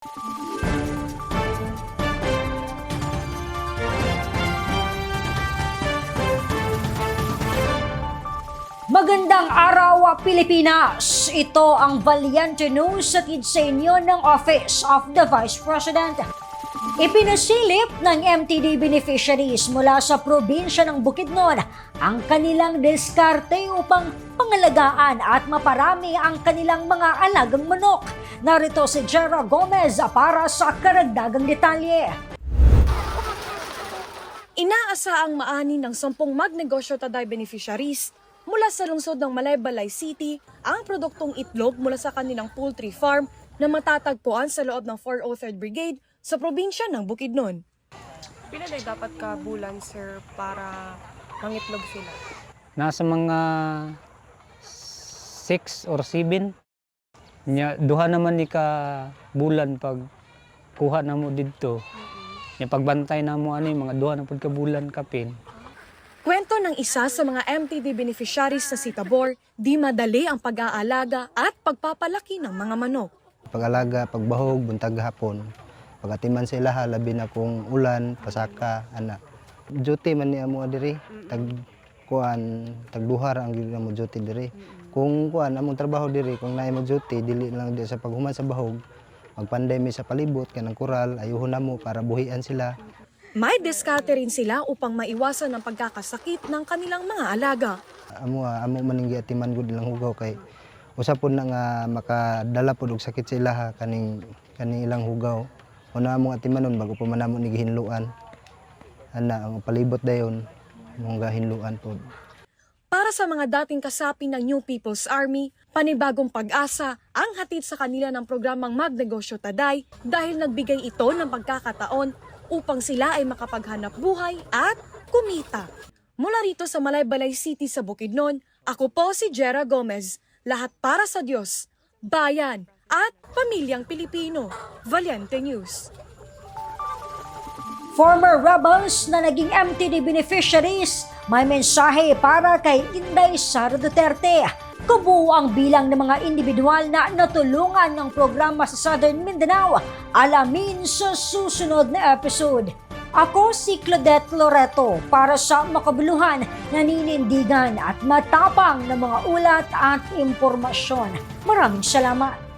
Magandang araw, Pilipinas! Ito ang Valiente News sa sa inyo ng Office of the Vice President. Ipinasilip ng MTD beneficiaries mula sa probinsya ng Bukidnon ang kanilang diskarte upang pangalagaan at maparami ang kanilang mga alagang manok. Narito si Jera Gomez para sa karagdagang detalye. Inaasa ang maani ng 10 magnegosyo taday beneficiaries mula sa lungsod ng Malaybalay City ang produktong itlog mula sa kanilang poultry farm na matatagpuan sa loob ng 403rd Brigade sa probinsya ng Bukidnon. Pila na dapat ka bulan, sir, para mangitlog sila? Nasa mga 6 or 7. Duha naman ni ka bulan pag kuha na mo dito. Pagbantay na mo mga duha na pud ka bulan kapin. Kwento ng isa sa mga MTD beneficiaries sa Sitabor, di madali ang pag-aalaga at pagpapalaki ng mga manok. Pag-alaga, pagbahog, buntag hapon. Pagatiman sila labi na kung ulan, pasaka, ana. Duty man niya mo diri, tagduhar ang gina mo duty diri. Kung among trabaho diri, kung naay mo duty, dili lang di sa paghuman sa bahog, magpanday mi sa palibot kanang kural, ayuhon na mo para buhian sila. May diskarte rin sila upang maiwasan ang pagkakasakit ng kanilang mga alaga. Amo maninggi atiman gud ilang hugaw kay usapon na nga makadala pud og sakit sila kaning ilang hugaw. Una among atimanon bago pa man namo ni gihinluan. Ana ang palibot dayon mong gahinluan pod. Para sa mga dating kasapi ng New People's Army, panibagong pag-asa ang hatid sa kanila ng programang Magnegosyo Taday dahil nagbigay ito ng pagkakataon upang sila ay makapaghanap buhay at kumita. Mula rito sa Malaybalay City sa Bukidnon, ako po si Jera Gomez. Lahat para sa Diyos, bayan at pamilyang Pilipino. Valiente News. Former rebels na naging MTD beneficiaries, may mensahe para kay Inday Sara Duterte. Kubuo ang bilang ng mga individual na natulungan ng programa sa Southern Mindanao. Alamin sa susunod na episode. Ako si Claudette Loreto para sa makabuluhan, naninindigan at matapang na mga ulat at impormasyon. Maraming salamat.